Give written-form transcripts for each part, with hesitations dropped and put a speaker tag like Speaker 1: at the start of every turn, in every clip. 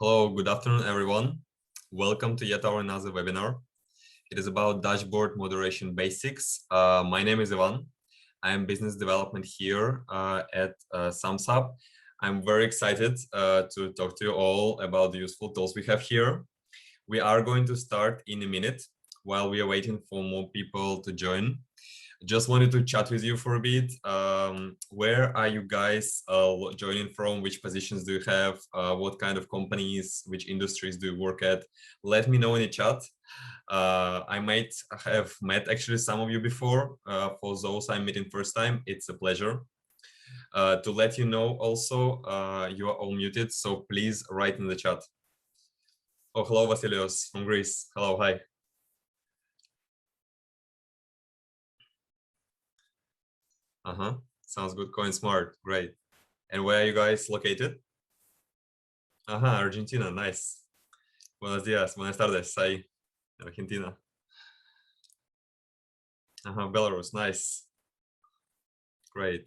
Speaker 1: Hello, good afternoon, everyone. Welcome to yet another webinar. It is about dashboard moderation basics. My name is Ivan. I am business development here at SumSub. I'm very excited to talk to you all about the useful tools we have here. We are going to start in a minute while we are waiting for more people to join. Just wanted to chat with you for a bit. Where are you guys joining from? Which positions do you have? What kind of companies, which industries do you work at? Let me know in the chat. I might have met actually some of you before. For those I'm meeting first time, it's a pleasure. To let you know also, you are all muted, so please write in the chat. Oh, hello, Vasilios from Greece. Hello, hi. Sounds good. Coin Smart, great. And where are you guys located? Argentina, nice. Buenos días, buenas tardes, ahí, Argentina. Belarus, nice. Great.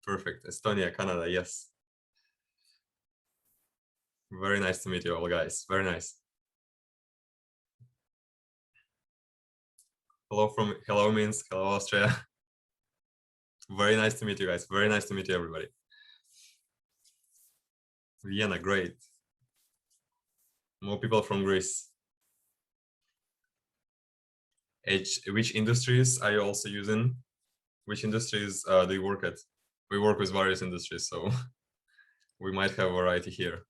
Speaker 1: Perfect. Estonia, Canada, yes. Very nice to meet you all, guys. Very nice. Hello Minsk, hello Austria. Very nice to meet you guys. Very nice to meet you, everybody. Vienna, great. More people from Greece. Which industries are you also using? Which industries do you work at? We work with various industries, so we might have a variety here.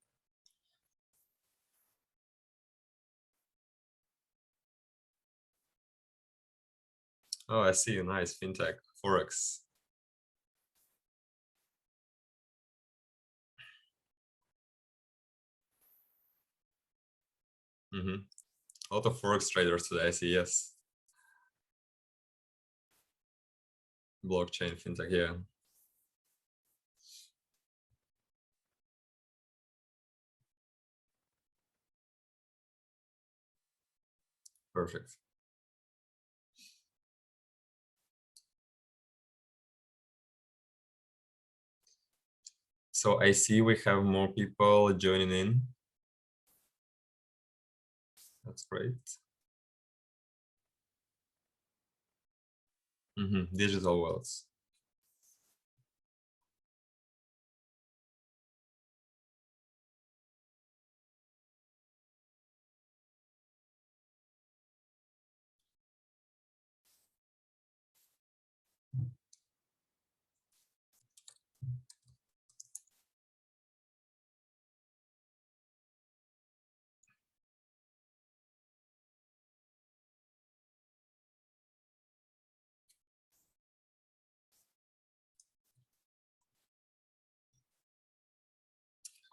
Speaker 1: Oh, I see. Nice. FinTech, Forex. A lot of Forex traders today, I see, yes. Blockchain, FinTech, yeah. Perfect. So I see we have more people joining in. That's great. Digital wealth.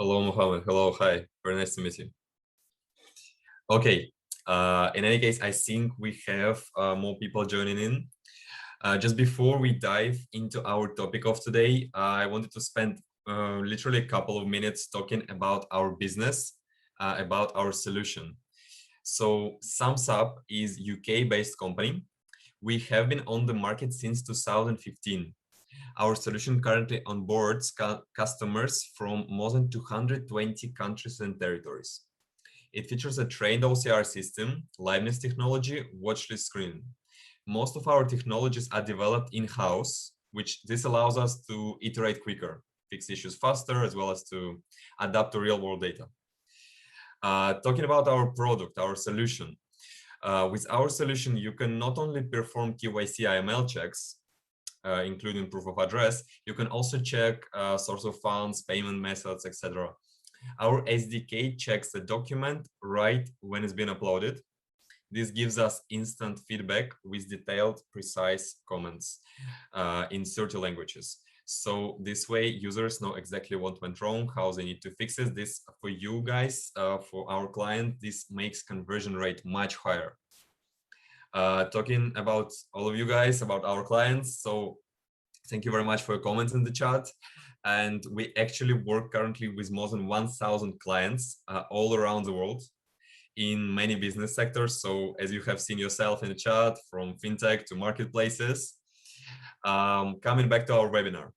Speaker 1: Hello, Mohammed. Hello, hi. Very nice to meet you. Okay. In any case, I think we have more people joining in. Just before we dive into our topic of today, I wanted to spend literally a couple of minutes talking about our business, about our solution. So SumSub is UK-based company. We have been on the market since 2015. Our solution currently onboards customers from more than 220 countries and territories. It features a trained OCR system, liveness technology, watchlist screening. Most of our technologies are developed in-house, which this allows us to iterate quicker, fix issues faster, as well as to adapt to real-world data. Talking about our product, our solution. With our solution, you can not only perform KYC AML checks, including proof of address, you can also check source of funds, payment methods, etc. Our SDK checks the document right when it's been uploaded. This gives us instant feedback with detailed, precise comments in 30 languages. So this way, users know exactly what went wrong, how they need to fix it. This, for you guys, for our client, this makes conversion rate much higher. Talking about all of you guys, about our clients. So thank you very much for your comments in the chat. And we actually work currently with more than 1,000 clients all around the world in many business sectors. So as you have seen yourself in the chat, from fintech to marketplaces. Coming back to our webinar.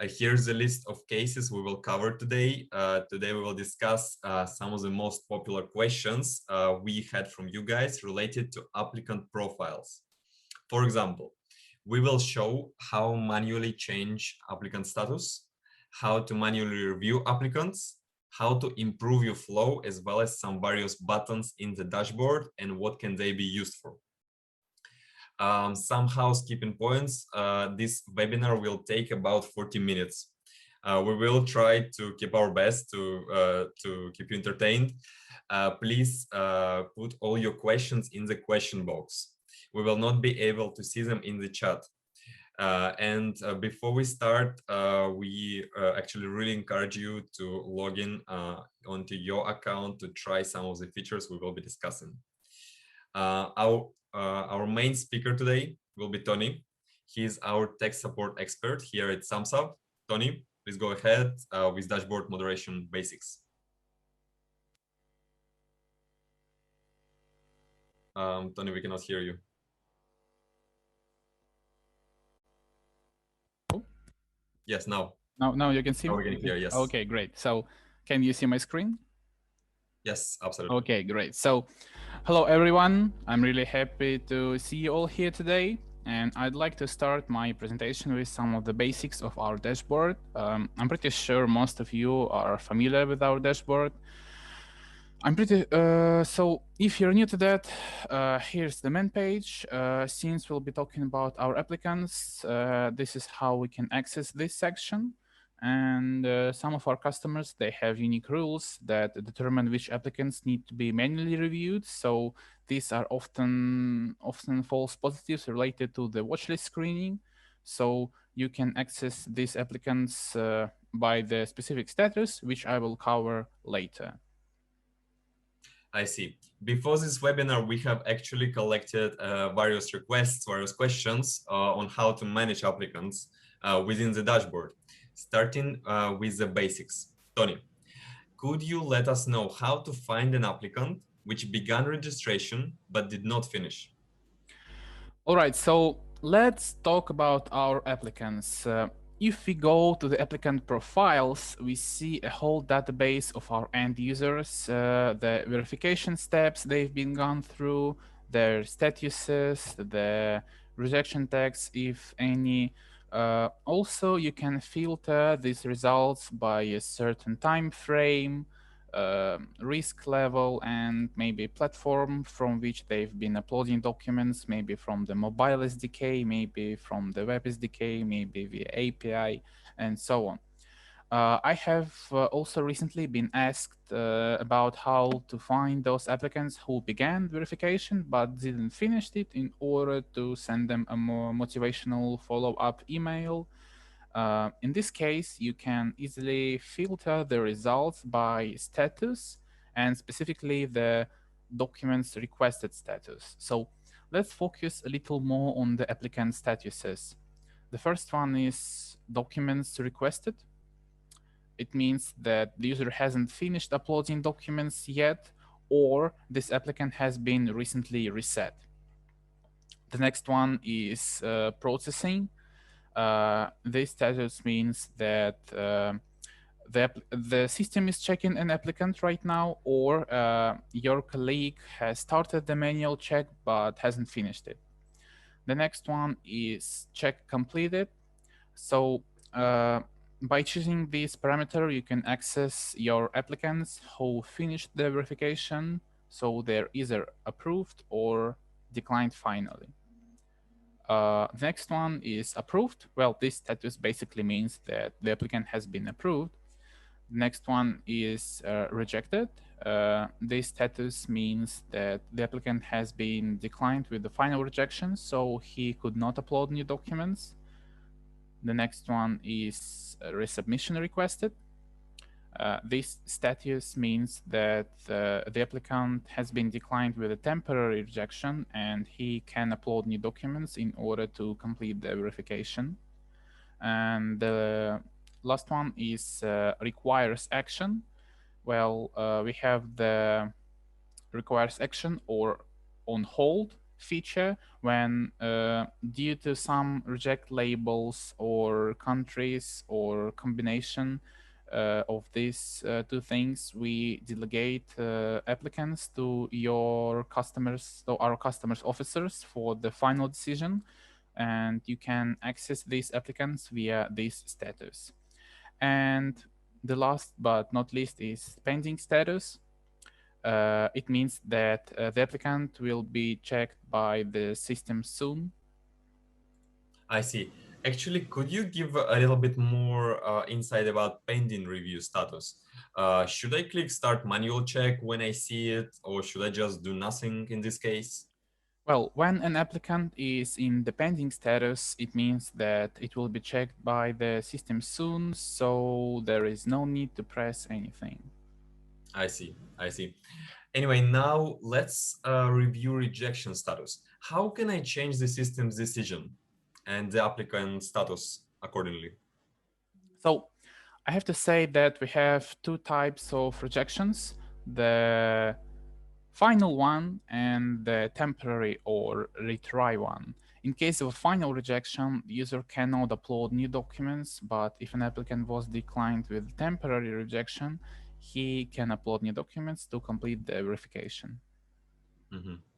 Speaker 1: Here's the list of cases we will cover today. Today we will discuss some of the most popular questions we had from you guys related to applicant profiles. For example, we will show how manually change applicant status, how to manually review applicants, how to improve your flow, as well as some various buttons in the dashboard and what can they be used for. Some housekeeping points. This webinar will take about 40 minutes. We will try to keep our best to keep you entertained. Please put all your questions in the question box. We will not be able to see them in the chat. Before we start, we actually really encourage you to log in onto your account to try some of the features we will be discussing. Our main speaker today will be Tony. He's our tech support expert here at SamSub. Tony, please go ahead with dashboard moderation basics. Tony, we cannot hear you. Yes, now.
Speaker 2: Now you can see me?
Speaker 1: Now we can hear, yes.
Speaker 2: Okay, great. So can you see my screen?
Speaker 1: Yes, absolutely.
Speaker 2: Okay, great. So hello, everyone. I'm really happy to see you all here today. And I'd like to start my presentation with some of the basics of our dashboard. I'm pretty sure most of you are familiar with our dashboard. So if you're new to that, here's the main page. Since we'll be talking about our applicants, this is how we can access this section. And some of our customers, they have unique rules that determine which applicants need to be manually reviewed. So these are often false positives related to the watchlist screening. So you can access these applicants by the specific status, which I will cover later.
Speaker 1: I see. Before this webinar, we have actually collected various requests, various questions on how to manage applicants within the dashboard, starting with the basics. Tony, could you let us know how to find an applicant which began registration but did not finish?
Speaker 2: All right, so let's talk about our applicants. If we go to the applicant profiles, we see a whole database of our end users, the verification steps they've been gone through, their statuses, the rejection tags, if any. Also, you can filter these results by a certain time frame, risk level, and maybe platform from which they've been uploading documents, maybe from the mobile SDK, maybe from the web SDK, maybe via API, and so on. I have also recently been asked about how to find those applicants who began verification but didn't finish it in order to send them a more motivational follow-up email. In this case, you can easily filter the results by status and specifically the documents requested status. So let's focus a little more on the applicant statuses. The first one is documents requested. It means that the user hasn't finished uploading documents yet, or this applicant has been recently reset. The next one is processing. This status means that the system is checking an applicant right now, or your colleague has started the manual check but hasn't finished it. The next one is check completed. So by choosing this parameter, you can access your applicants who finished the verification, so they're either approved or declined finally. The next one is approved. Well, this status basically means that the applicant has been approved. The next one is rejected. This status means that the applicant has been declined with the final rejection, so he could not upload new documents. The next one is resubmission requested. This status means that the applicant has been declined with a temporary rejection and he can upload new documents in order to complete the verification. And the last one is requires action. Well, we have the requires action or on hold. feature when due to some reject labels or countries or combination of these two things, we delegate applicants to your customers, to our customers officers for the final decision, and you can access these applicants via this status. And the last but not least is pending status. It means that the applicant will be checked by the system soon.
Speaker 1: I see. Actually, could you give a little bit more insight about pending review status? Should I click start manual check when I see it, or should I just do nothing in this case?
Speaker 2: Well, when an applicant is in the pending status, it means that it will be checked by the system soon, so there is no need to press anything.
Speaker 1: I see. I see. Anyway, now let's review rejection status. How can I change the system's decision and the applicant status accordingly?
Speaker 2: So I have to say that we have two types of rejections, the final one and the temporary or retry one. In case of a final rejection, the user cannot upload new documents, but if an applicant was declined with temporary rejection, he can upload new documents to complete the verification.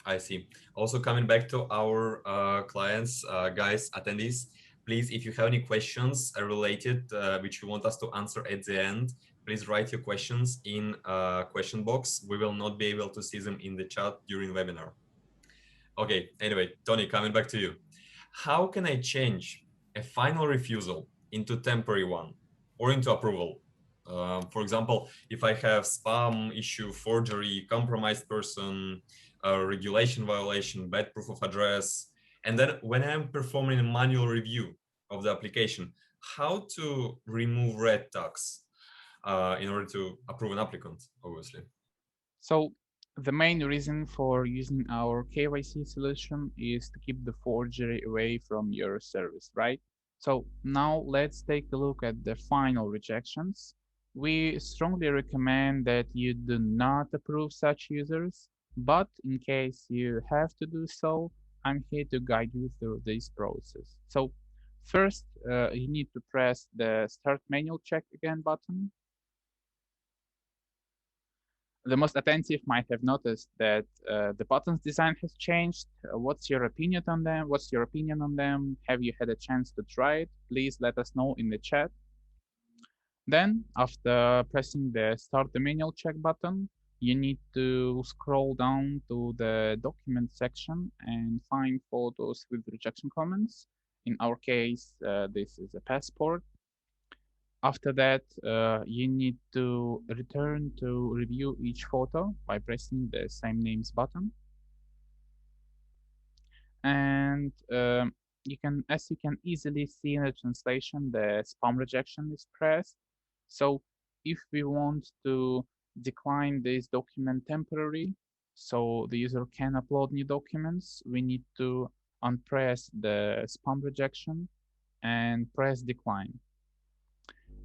Speaker 1: I see. Also, coming back to our clients, guys, attendees, please, if you have any questions related, which you want us to answer at the end, please write your questions in question box. We will not be able to see them in the chat during webinar. Okay, anyway, Tony, coming back to you. How can I change a final refusal into temporary one or into approval? For example, if I have spam issue, forgery, compromised person, regulation violation, bad proof of address, and then when I'm performing a manual review of the application, how to remove red tags in order to approve an applicant, obviously.
Speaker 2: So the main reason for using our KYC solution is to keep the forgery away from your service, right? So now let's take a look at the final rejections. We strongly recommend that you do not approve such users, but in case you have to do so, I'm here to guide you through this process. So first, you need to press the Start Manual Check Again button. The most attentive might have noticed that the buttons design has changed. What's your opinion on them? What's your opinion on them? Have you had a chance to try it? Please let us know in the chat. Then, after pressing the Start the Manual Check button, you need to scroll down to the document section and find photos with rejection comments. In our case, this is a passport. After that, you need to return to review each photo by pressing the same names button. And as you can easily see in the translation, the spam rejection is pressed. So if we want to decline this document temporarily, so the user can upload new documents, we need to unpress the spam rejection and press decline.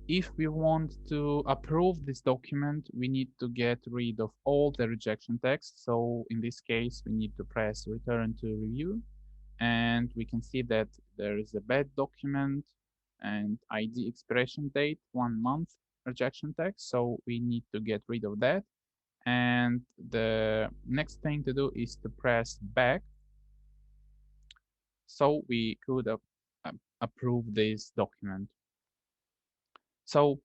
Speaker 2: If we want to approve this document, we need to get rid of all the rejection text. So in this case, we need to press return to review. And we can see that there is a bad document and ID expiration date, 1 month rejection text. So we need to get rid of that. And the next thing to do is to press back. So we could approve this document. So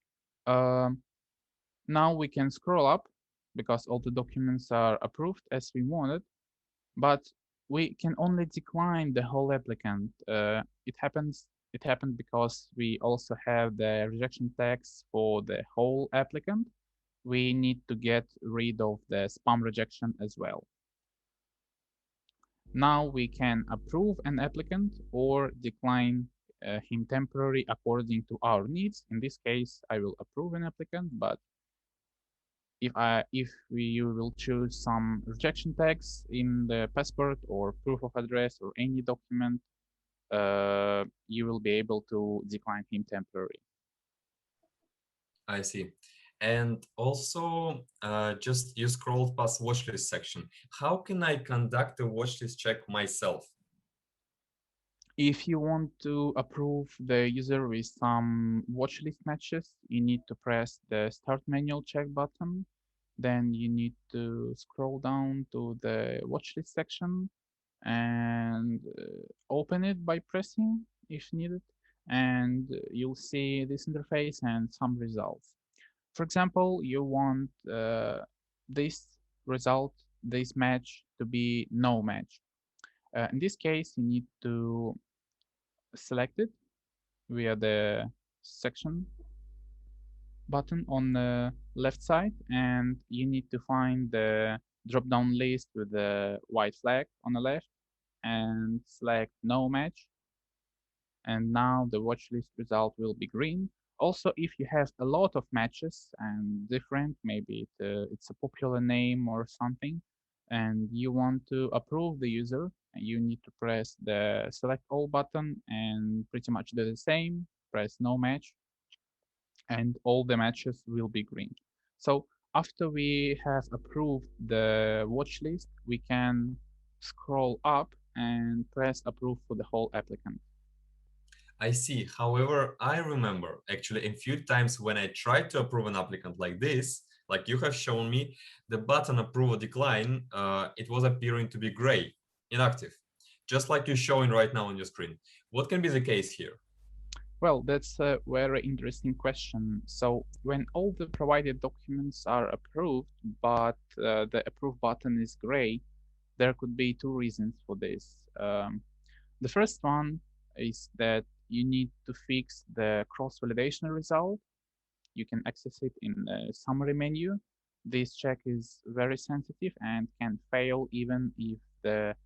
Speaker 2: now we can scroll up because all the documents are approved as we wanted, but we can only decline the whole applicant. It happened because we also have the rejection text for the whole applicant. We need to get rid of the spam rejection as well. Now we can approve an applicant or decline him temporarily according to our needs. In this case, I will approve an applicant, but if you will choose some rejection tags in the passport or proof of address or any document, you will be able to decline him temporarily.
Speaker 1: I see. And also, just you scrolled past watchlist section. How can I conduct a watchlist check myself?
Speaker 2: If you want to approve the user with some watchlist matches, you need to press the Start Manual Check button. Then you need to scroll down to the watchlist section and open it by pressing if needed. And you'll see this interface and some results. For example, you want this result, this match to be no match. In this case, you need to select it via the section button on the left side, and you need to find the drop down list with the white flag on the left and select no match. And now the watch list result will be green. Also, if you have a lot of matches and different, maybe it's a popular name or something, and you want to approve the user, you need to press the select all button and pretty much do the same, press no match, and all the matches will be green. So after we have approved the watch list, we can scroll up and press approve for the whole applicant.
Speaker 1: I see. However, I remember actually a few times when I tried to approve an applicant like this, like you have shown me, the button approve or decline, it was appearing to be gray, inactive, just like you're showing right now on your screen. What can be the case here?
Speaker 2: Well, that's a very interesting question. So when all the provided documents are approved, but the approve button is gray, there could be two reasons for this. The first one is that you need to fix the cross-validation result. You can access it in the summary menu. This check is very sensitive and can fail even if the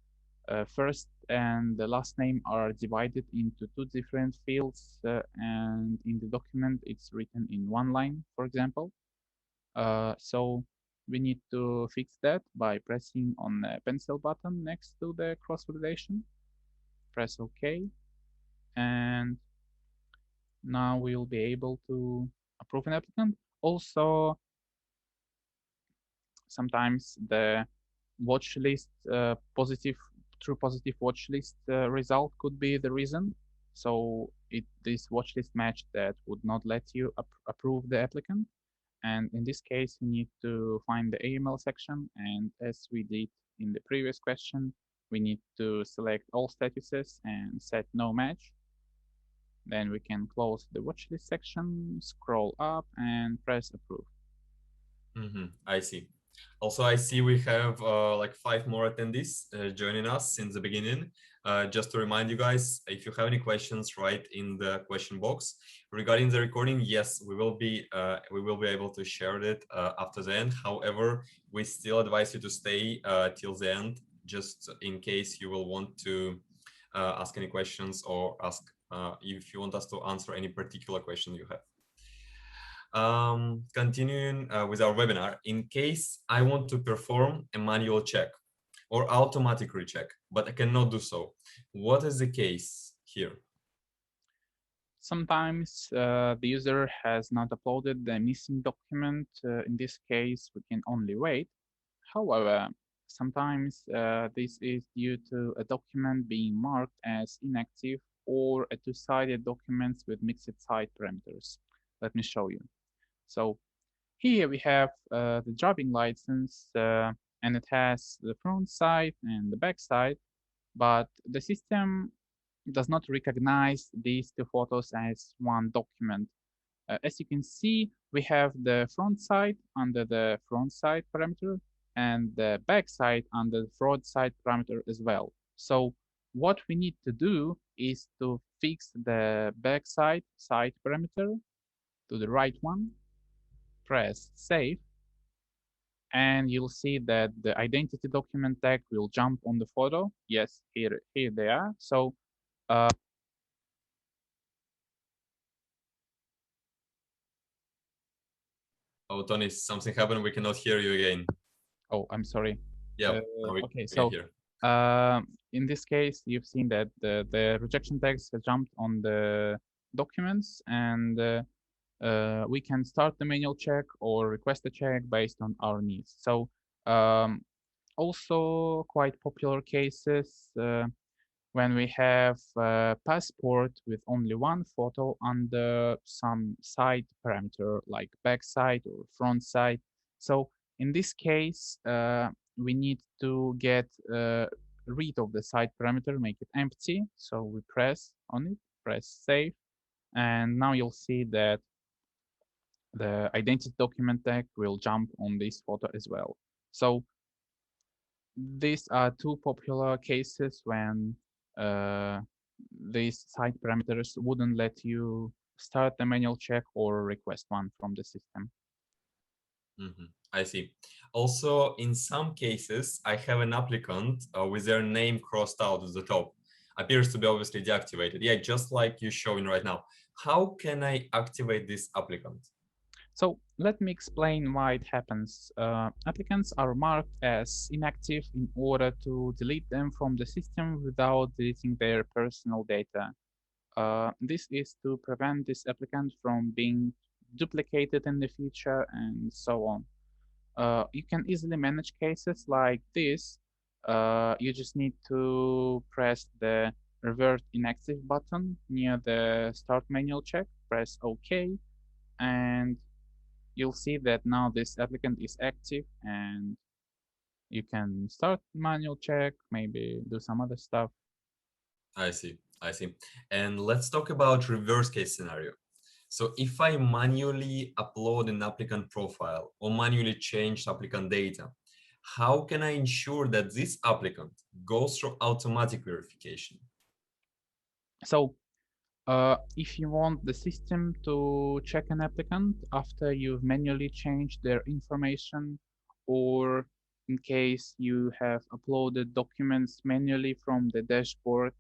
Speaker 2: first and the last name are divided into two different fields, and in the document it's written in one line, for example. So we need to fix that by pressing on the pencil button next to the cross-validation. Press OK, and now we'll be able to approve an applicant. Also, sometimes the watch list positive true positive watch list result could be the reason. So this watch list match that would not let you approve the applicant. And in this case, you need to find the AML section. And as we did in the previous question, we need to select all statuses and set no match. Then we can close the watchlist section, scroll up, and press approve.
Speaker 1: I see. Also, I see we have like 5 more attendees joining us since the beginning. Just to remind you guys, if you have any questions, write in the question box. Regarding the recording, yes, we will be able to share it after the end. However, we still advise you to stay till the end, just in case you will want to ask any questions or ask if you want us to answer any particular question you have. Continuing with our webinar, in case I want to perform a manual check or automatic recheck, but I cannot do so, what is the case here?
Speaker 2: Sometimes the user has not uploaded the missing document. In this case, we can only wait. However, sometimes this is due to a document being marked as inactive or a two-sided documents with mixed side parameters. Let me show you. So here we have the driving license, and it has the front side and the back side, but the system does not recognize these two photos as one document. As you can see, we have the front side under the front side parameter and the back side under the front side parameter as well. So what we need to do is to fix the back side parameter to the right one, press save, and you'll see that the identity document tag will jump on the photo. Yes, here they are. So
Speaker 1: Oh, Tony, something happened. We cannot hear you again.
Speaker 2: oh, I'm sorry.
Speaker 1: Yeah, we
Speaker 2: Okay,
Speaker 1: can
Speaker 2: so
Speaker 1: hear.
Speaker 2: in this case, you've seen that the rejection tags have jumped on the documents, and we can start the manual check or request a check based on our needs. So um, also quite popular cases when we have a passport with only one photo under some side parameter like back side or front side. So in this case, we need to get rid of the side parameter, make it empty. So we press on it, press save, and now you'll see that the identity document tag will jump on this photo as well. So these are two popular cases when uh, these side parameters wouldn't let you start a manual check or request one from the system.
Speaker 1: I see. Also, in some cases, I have an applicant with their name crossed out at the top. Appears to be obviously deactivated. Yeah, just like you're showing right now. How can I activate this applicant?
Speaker 2: So let me explain why it happens. Applicants are marked as inactive in order to delete them from the system without deleting their personal data. This is to prevent this applicant from being duplicated in the future and so on. You can easily manage cases like this. You just need to press the revert inactive button near the start manual check, press OK, and you'll see that now this applicant is active and you can start manual check, maybe do some other stuff.
Speaker 1: I see. I see. And let's talk about reverse case scenario. So if I manually upload an applicant profile or manually change applicant data, how can I ensure that this applicant goes through automatic verification?
Speaker 2: So if you want the system to check an applicant after you've manually changed their information, or in case you have uploaded documents manually from the dashboard,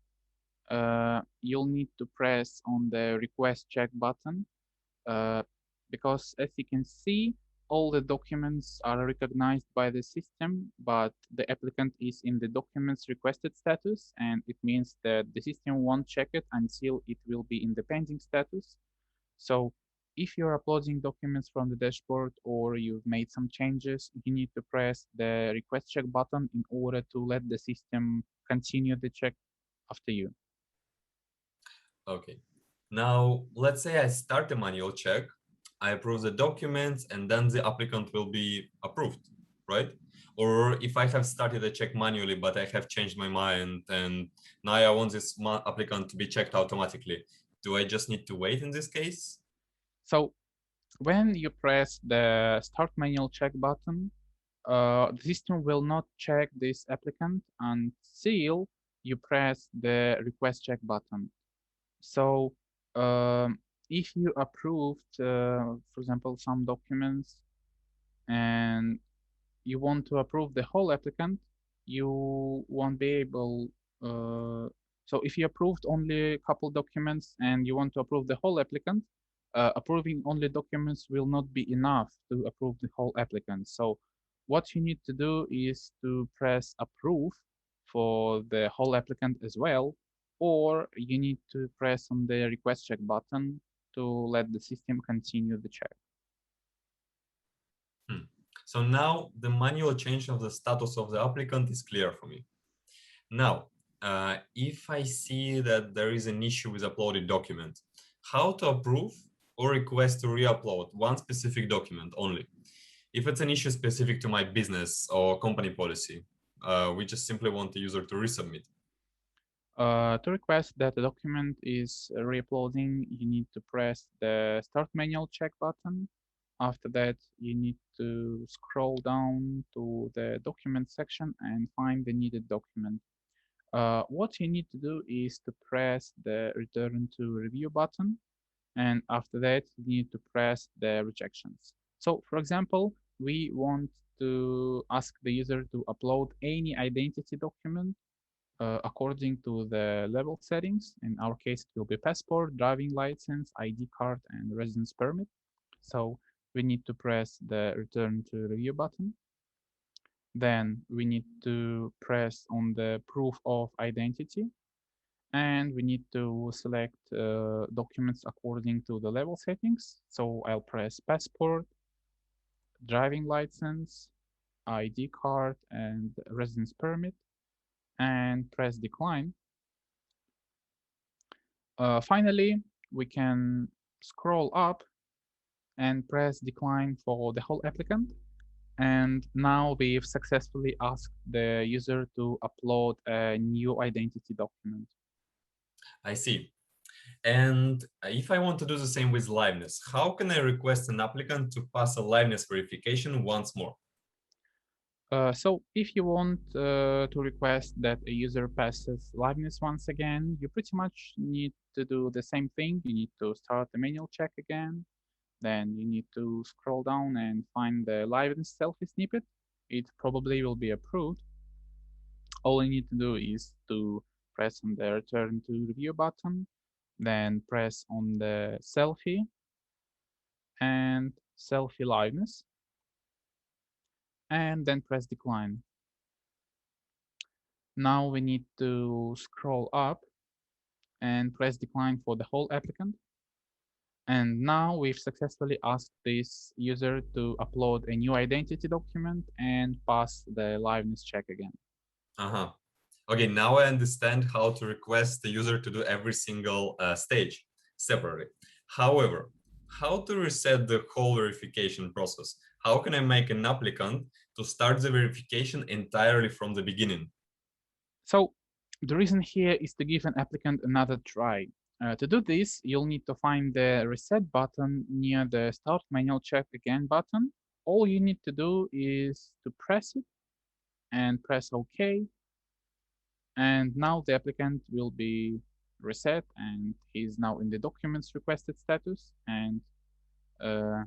Speaker 2: you'll need to press on the request check button, uh, because as you can see, all the documents are recognized by the system, but the applicant is in the documents requested status, and it means that the system won't check it until it will be in the pending status. So if you're uploading documents from the dashboard or you've made some changes, you need to press the request check button in order to let the system continue the check after you.
Speaker 1: Okay. Now, let's say I start a manual check, I approve the documents, and then the applicant will be approved, right? Or if I have started a check manually, but I have changed my mind and now I want this applicant to be checked automatically, do I just need to wait in this case?
Speaker 2: So when you press the start manual check button, the system will not check this applicant until you press the request check button. So if you approved, for example, some documents and you want to approve the whole applicant, you won't be able. Uh, so if you approved only a couple documents and you want to approve the whole applicant, approving only documents will not be enough to approve the whole applicant. So what you need to do is to press approve for the whole applicant as well, or you need to press on the request check button to let the system continue the check.
Speaker 1: Hmm. So now the manual change of the status of the applicant is clear for me. Now, if I see that there is an issue with uploaded document, how to approve or request to re-upload one specific document only? If it's an issue specific to my business or company policy, we just simply want the user to resubmit.
Speaker 2: To request that the document is re-uploading, you need to press the Start Manual check button. After that, you need to scroll down to the document section and find the needed document. What you need to do is to press the Return to Review button, and after that, you need to press the rejections. So, for example, we want to ask the user to upload any identity document according to the level settings. In our case, it will be passport, driving license, ID card, and residence permit. So we need to press the return to review button. Then we need to press on the proof of identity. And we need to select documents according to the level settings. So I'll press passport, driving license, ID card, and residence permit, and press decline. Finally, we can scroll up and press decline for the whole applicant. And now we've successfully asked the user to upload a new identity document.
Speaker 1: I see. And if I want to do the same with liveness, how can I request an applicant to pass a liveness verification once more?
Speaker 2: So if you want to request that a user passes liveness once again, you pretty much need to do the same thing. You need to start the manual check again. Then you need to scroll down and find the liveness selfie snippet. It probably will be approved. All you need to do is to press on the return to review button, then press on the selfie and selfie liveness, and then press decline. Now we need to scroll up and press decline for the whole applicant. And now we've successfully asked this user to upload a new identity document and pass the liveness check again.
Speaker 1: Uh-huh. Okay, now I understand how to request the user to do every single stage separately. However, how to reset the whole verification process? How can I make an applicant to start the verification entirely from the beginning?
Speaker 2: So the reason here is to give an applicant another try. To do this, you'll need to find the reset button near the start manual check again button. All you need to do is to press it and press OK. And now the applicant will be reset and he's now in the documents requested status. And uh,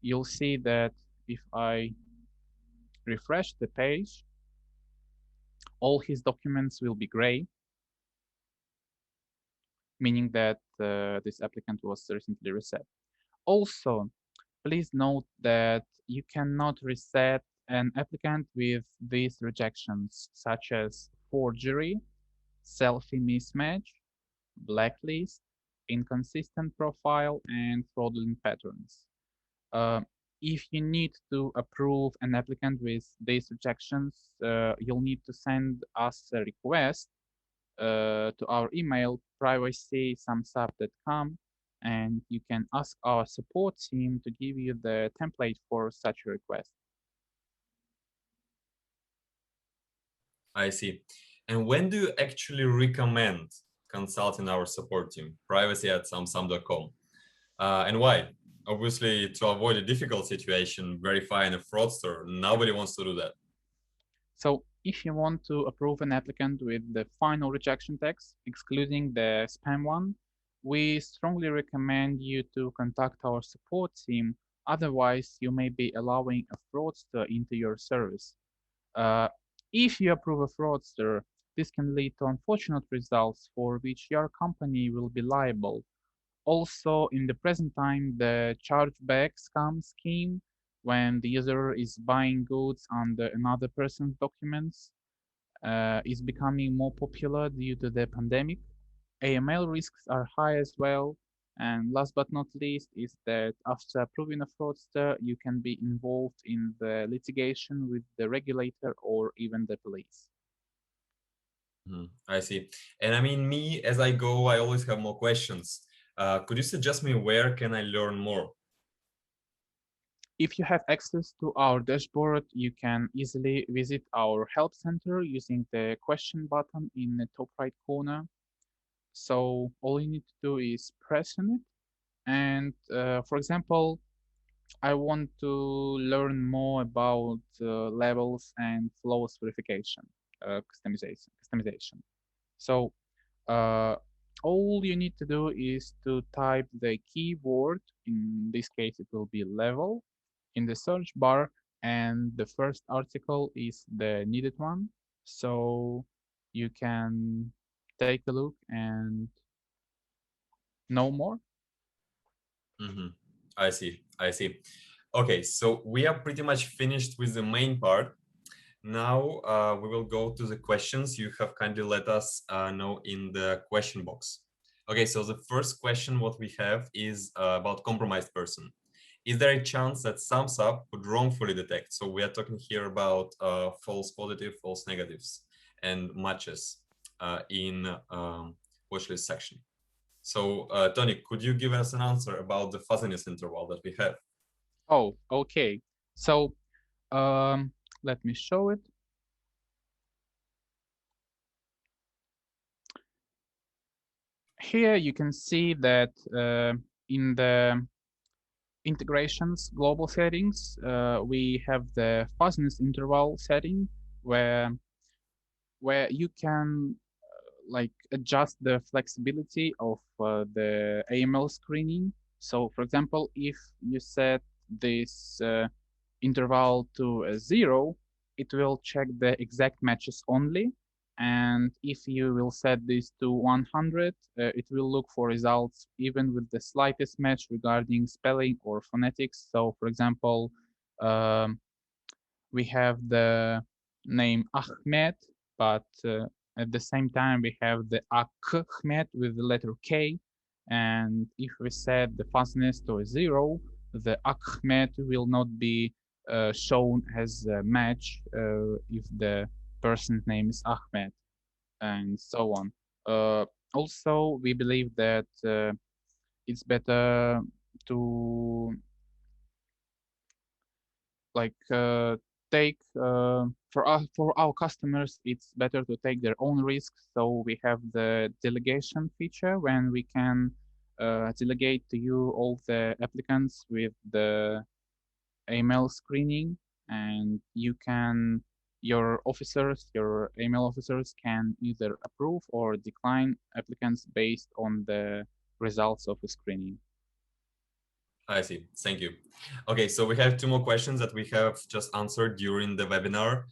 Speaker 2: you'll see that if I refresh the page, all his documents will be gray, meaning that this applicant was recently reset. Also, please note that you cannot reset an applicant with these rejections, such as forgery, selfie mismatch, blacklist, inconsistent profile, and fraudulent patterns. Uh, if you need to approve an applicant with these rejections, you'll need to send us a request to our email privacy@samsap.com, and you can ask our support team to give you the template for such a request.
Speaker 1: I see. And when do you actually recommend consulting our support team, privacy@samsam.com? And why? Obviously, to avoid a difficult situation, verifying a fraudster, nobody wants to do that.
Speaker 2: So if you want to approve an applicant with the final rejection text, excluding the spam one, we strongly recommend you to contact our support team. Otherwise, you may be allowing a fraudster into your service. Uh, if you approve a fraudster, this can lead to unfortunate results for which your company will be liable. Also, in the present time, the chargeback scam scheme, when the user is buying goods under another person's documents, is becoming more popular due to the pandemic. AML risks are high as well. And last but not least is that after approving a fraudster, you can be involved in the litigation with the regulator or even the police.
Speaker 1: I see. And I mean, me, as I go, I always have more questions. Could you suggest me where can I learn more?
Speaker 2: If you have access to our dashboard, you can easily visit our help center using the question button in the top right corner. So all you need to do is press on it. And for example, I want to learn more about levels and flows verification, customization. So uh, all you need to do is to type the keyword. In this case, it will be level in the search bar, and the first article is the needed one. So you can take a look and know more.
Speaker 1: I see. I see. Okay, so we are pretty much finished with the main part. Now we will go to the questions you have kindly let us know in the question box. Okay, so the first question what we have is about compromised person. Is there a chance that sums up could wrongfully detect? So we are talking here about false positive, false negatives, and matches in watchlist section. So Tony, could you give us an answer about the fuzziness interval that we have?
Speaker 2: Oh, okay. So let me show it. Here you can see that in the integrations global settings, we have the fuzziness interval setting where you can like adjust the flexibility of the AML screening. So for example, if you set this interval to a 0, it will check the exact matches only. And if you will set this to 100, it will look for results even with the slightest match regarding spelling or phonetics. So for example, um, we have the name Ahmed, but at the same time we have the Ahmed with the letter K. And if we set the fuzziness to a 0, the Ahmed will not be shown as a match if the person's name is Ahmed, and so on. Also, we believe that it's better to like take for our customers, it's better to take their own risks. So we have the delegation feature when we can delegate to you all the applicants with the email screening, and your email officers can either approve or decline applicants based on the results of the screening.
Speaker 1: I see. Thank you. Okay, so we have two more questions that we have just answered during the webinar.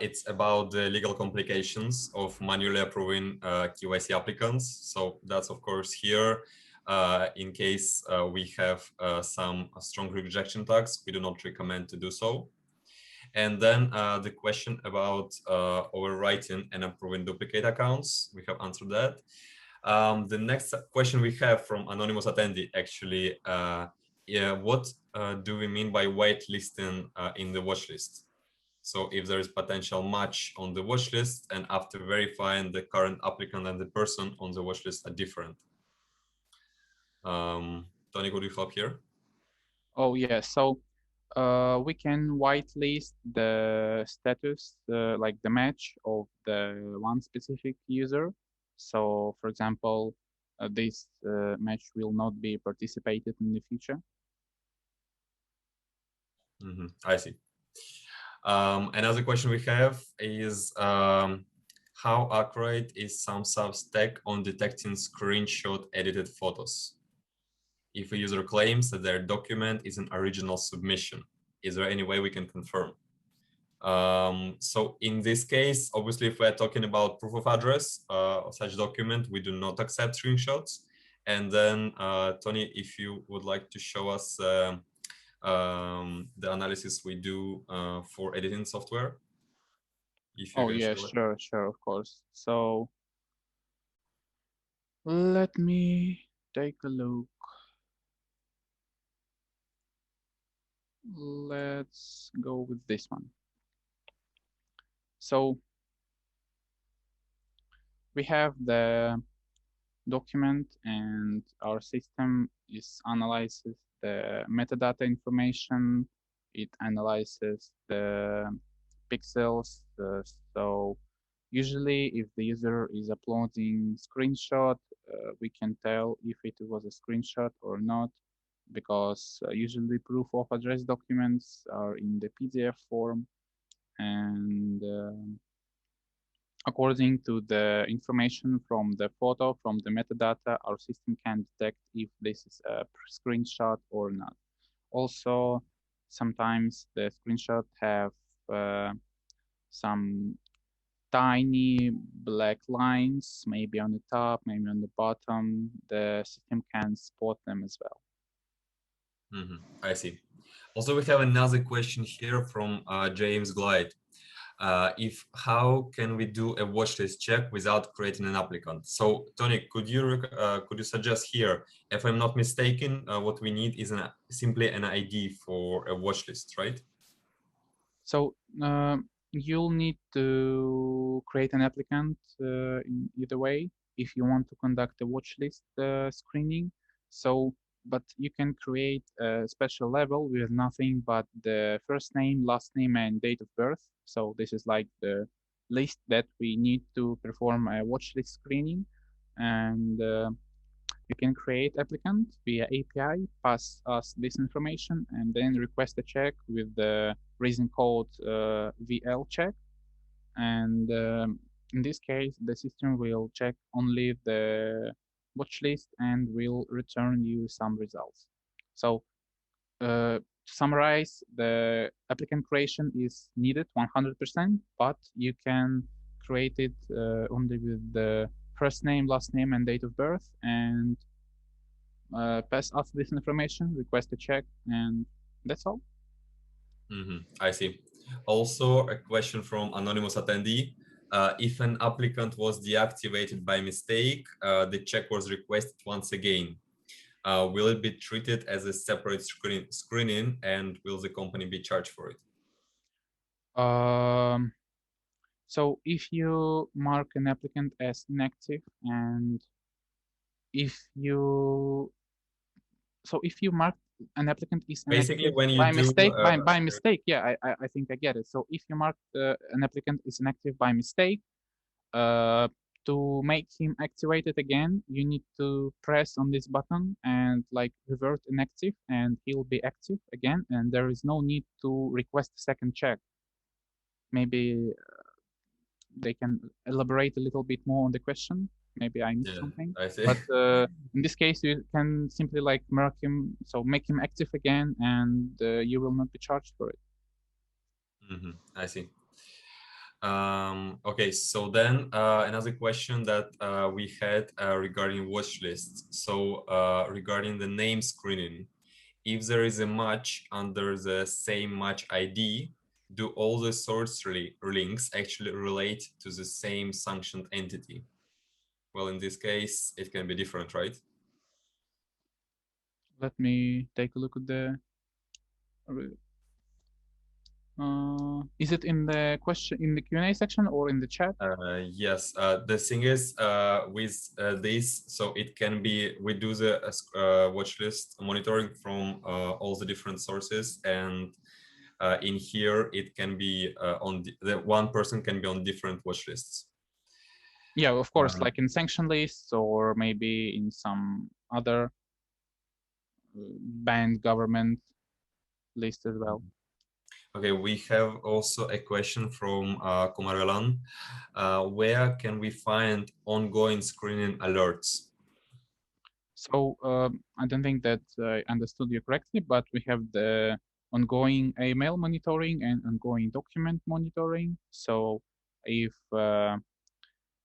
Speaker 1: It's about the legal complications of manually approving KYC applicants. So that's of course here in case we have some strong rejection tags, we do not recommend to do so. And then the question about overwriting and approving duplicate accounts, we have answered that. The next question we have from anonymous attendee, actually, yeah, what do we mean by whitelisting in the watch list? So if there is potential match on the watch list and after verifying the current applicant and the person on the watch list are different. Tony, could you help here?
Speaker 2: Oh yeah, so we can whitelist the status, like the match of the one specific user. So, for example, this match will not be participated in the future.
Speaker 1: I see. Another question we have is how accurate is some substack on detecting screenshot edited photos? If a user claims that their document is an original submission, is there any way we can confirm? So in this case, obviously, if we're talking about proof of address of such document, we do not accept screenshots. And then, Tony, if you would like to show us the analysis we do for editing software, if you
Speaker 2: Oh
Speaker 1: can
Speaker 2: yeah,
Speaker 1: show it.
Speaker 2: sure, of course. So let me take a look. Let's go with this one. So we have the document, and our system is analyzes the metadata information. It analyzes the pixels. So usually if the user is uploading screenshot, we can tell if it was a screenshot or not, because usually proof of address documents are in the PDF form, and according to the information from the photo, from the metadata, our system can detect if this is a screenshot or not. Also, sometimes the screenshot have some tiny black lines, maybe on the top, maybe on the bottom. The system can spot them as well.
Speaker 1: I see. Also, we have another question here from James Glide. if how can we do a watchlist check without creating an applicant? So Tony, could you suggest here, if I'm not mistaken, what we need is simply an ID for a watchlist, right?
Speaker 2: So you'll need to create an applicant in either way if you want to conduct a watch list screening. So, but you can create a special level with nothing but the first name, last name, and date of birth. So this is like the list that we need to perform a watch list screening. And you can create applicant via API, pass us this information, and then request a check with the reason code VL check. And in this case, the system will check only the watch list and will return you some results. So to summarize, the applicant creation is needed 100%, but you can create it only with the first name, last name, and date of birth, and pass us this information, request a check, and that's all.
Speaker 1: I see. Also, a question from anonymous attendee. If an applicant was deactivated by mistake, the check was requested once again. Will it be treated as a separate screening, and will the company be charged for it?
Speaker 2: So if you mark an applicant as inactive, and if you if you mark an applicant is
Speaker 1: Basically,
Speaker 2: inactive
Speaker 1: when you
Speaker 2: by
Speaker 1: do
Speaker 2: mistake, by mistake, yeah, I think I get it. So if you mark an applicant is inactive by mistake, to make him activated again, you need to press on this button and like revert inactive, and he'll be active again, and there is no need to request a second check. Maybe they can elaborate a little bit more on the question. Maybe I missed something.
Speaker 1: I see.
Speaker 2: But in this case, you can simply like mark him, so make him active again, and you will not be charged for it.
Speaker 1: I see. Okay, so then another question that we had regarding watch lists. So regarding the name screening, if there is a match under the same match ID, do all the source links actually relate to the same sanctioned entity? Well, in this case, it can be different, right?
Speaker 2: Let me take a look at the. Is it in the question in the Q&A section or in the chat?
Speaker 1: Yes, the thing is with this, so it can be, we do the watch list monitoring from all the different sources, and in here it can be on the one person can be on different watch lists.
Speaker 2: Yeah, of course, like in sanction lists or maybe in some other banned government list as well.
Speaker 1: Okay, we have also a question from Kumarelan. Where can we find ongoing screening alerts?
Speaker 2: So I don't think that I understood you correctly, but we have the ongoing email monitoring and ongoing document monitoring. So if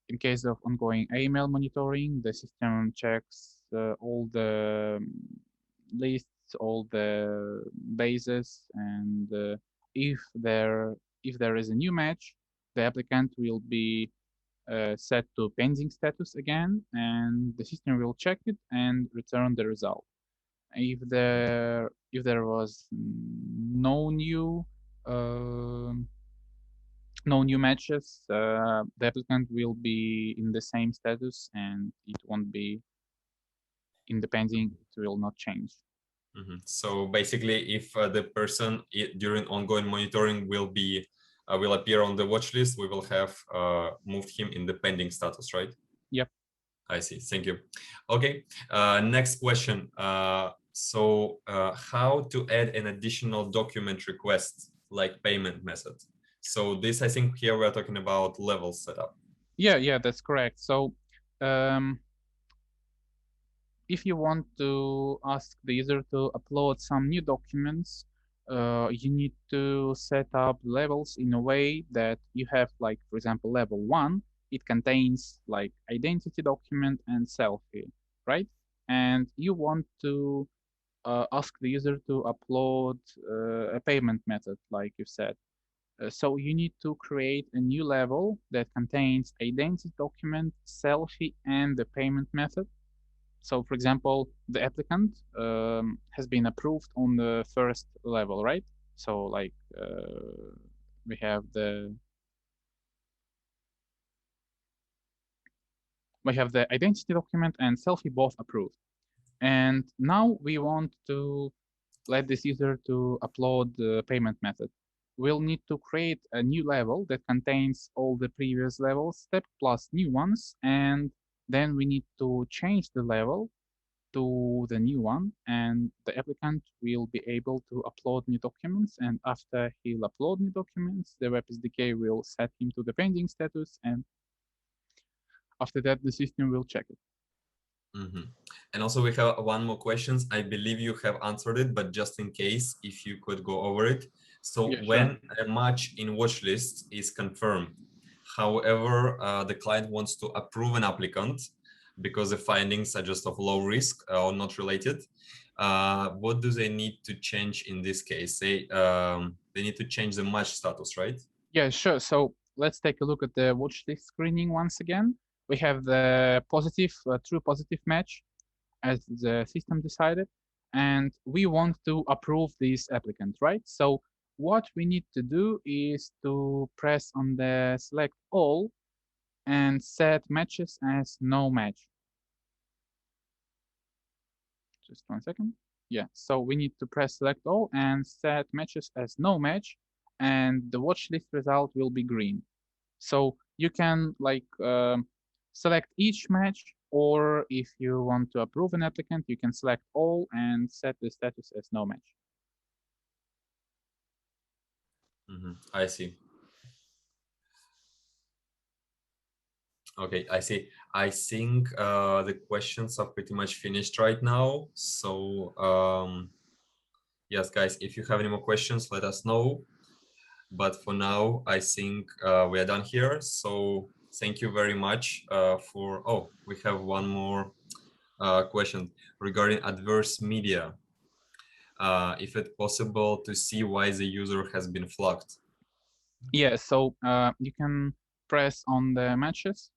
Speaker 2: in case of ongoing email monitoring, the system checks all the lists, all the bases, and if there is a new match, the applicant will be set to pending status again, and the system will check it and return the result. If there was no new matches, the applicant will be in the same status and it won't be in the pending. It will not change.
Speaker 1: So basically, if the person during ongoing monitoring will appear on the watch list, we will have moved him in the pending status, right?
Speaker 2: Yep.
Speaker 1: I see. Thank you. Okay. Next question. So how to add an additional document request like payment method? So this, I think here we're talking about level setup.
Speaker 2: Yeah, that's correct. So if you want to ask the user to upload some new documents, you need to set up levels in a way that you have, like, for example, level 1, it contains like identity document and selfie, right? And you want to ask the user to upload a payment method, like you said. So you need to create a new level that contains identity document, selfie, and the payment method. So for example, the applicant has been approved on the first level, right? So like we have the identity document and selfie both approved. And now we want to let this user to upload the payment method. We'll need to create a new level that contains all the previous levels step plus new ones, and then we need to change the level to the new one, and the applicant will be able to upload new documents, and after he'll upload new documents, the web SDK will set him to the pending status, and after that the system will check it.
Speaker 1: And also we have one more questions. I believe you have answered it, but just in case, if you could go over it. So
Speaker 2: Yeah,
Speaker 1: when
Speaker 2: sure.
Speaker 1: a match in watch list is confirmed, however, the client wants to approve an applicant because the findings are just of low risk or not related, what do they need to change in this case? They need to change the match status, right?
Speaker 2: Yeah, sure. So let's take a look at the watch list screening once again. We have the positive, true positive match as the system decided, and we want to approve this applicant, right? So what we need to do is to press on the select all and set matches as no match. Just 1 second. Yeah, so we need to press select all and set matches as no match, and the watch list result will be green. So you can like select each match, or if you want to approve an applicant, you can select all and set the status as no match.
Speaker 1: I see. Okay, I see. I think the questions are pretty much finished right now. So yes, guys, if you have any more questions, let us know. But for now, I think we are done here. So thank you very much for, oh, we have one more question regarding adverse media. If it's possible to see why the user has been flagged.
Speaker 2: Yeah, so you can press on the matches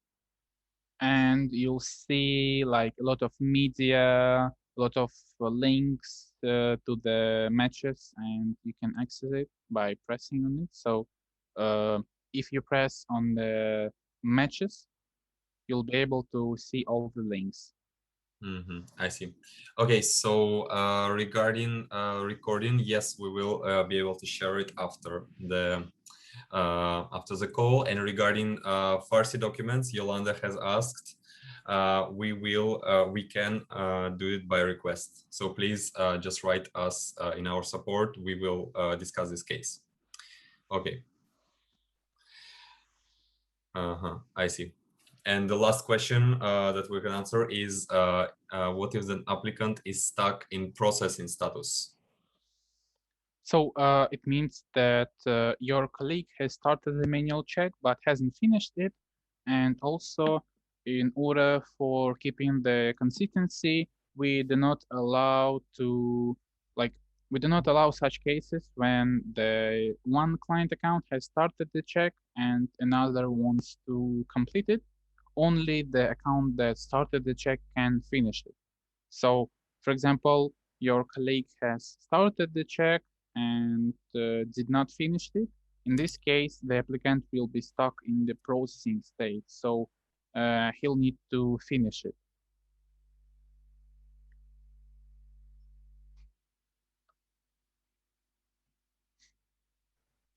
Speaker 2: and you'll see like a lot of media, a lot of links to the matches, and you can access it by pressing on it. So if you press on the matches, you'll be able to see all the links.
Speaker 1: I see. Okay, so regarding recording, yes, we will be able to share it after the call. And regarding Farsi documents, Yolanda has asked, we can do it by request. So please just write us in our support. We will discuss this case. Okay. I see. And the last question that we can answer is, what if an applicant is stuck in processing status?
Speaker 2: So it means that your colleague has started the manual check but hasn't finished it. And also, in order for keeping the consistency, we do not allow to, like, we do not allow such cases when the one client account has started the check and another wants to complete it. Only the account that started the check can finish it. So, for example, your colleague has started the check and did not finish it. In this case, the applicant will be stuck in the processing state, so he'll need to finish it.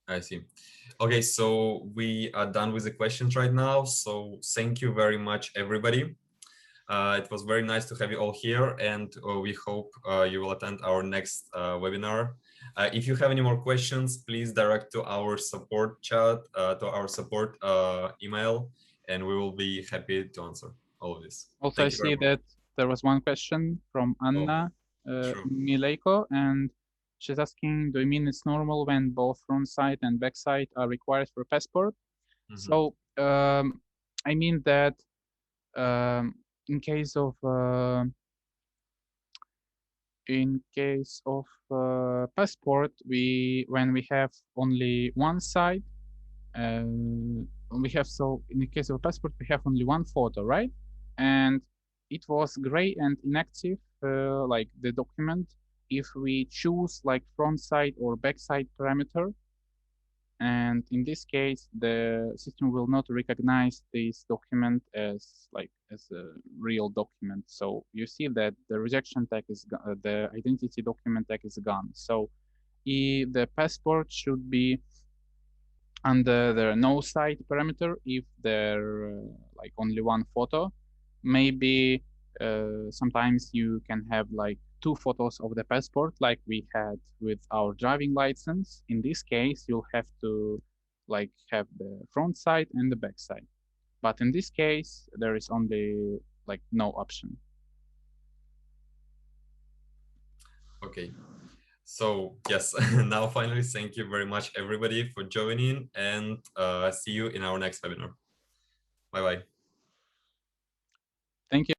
Speaker 1: I see. Okay, so we are done with the questions right now. So thank you very much, everybody. It was very nice to have you all here, and we hope you will attend our next webinar. If you have any more questions, please direct to our support chat, to our support email, and we will be happy to answer all of this.
Speaker 2: Also, I
Speaker 1: Thank you very
Speaker 2: see
Speaker 1: much.
Speaker 2: that there was one question from
Speaker 1: Oh,
Speaker 2: Anna
Speaker 1: true.
Speaker 2: Mileko, and she's asking, do you mean it's normal when both front side and back side are required for passport? So I mean that in case of in case of passport, when we have only one side, in the case of a passport, we have only one photo, right? And it was gray and inactive, like the document. If we choose like front side or back side parameter, and in this case, the system will not recognize this document as a real document. So you see that the rejection tag is the identity document tag is gone. So the passport should be under the no site parameter if there like only one photo. Maybe sometimes you can have like two photos of the passport like we had with our driving license. In this case, you'll have to like have the front side and the back side. But in this case, there is only like no option.
Speaker 1: Okay. So yes, now finally, thank you very much, everybody, for joining, and see you in our next webinar. Bye-bye.
Speaker 2: Thank you.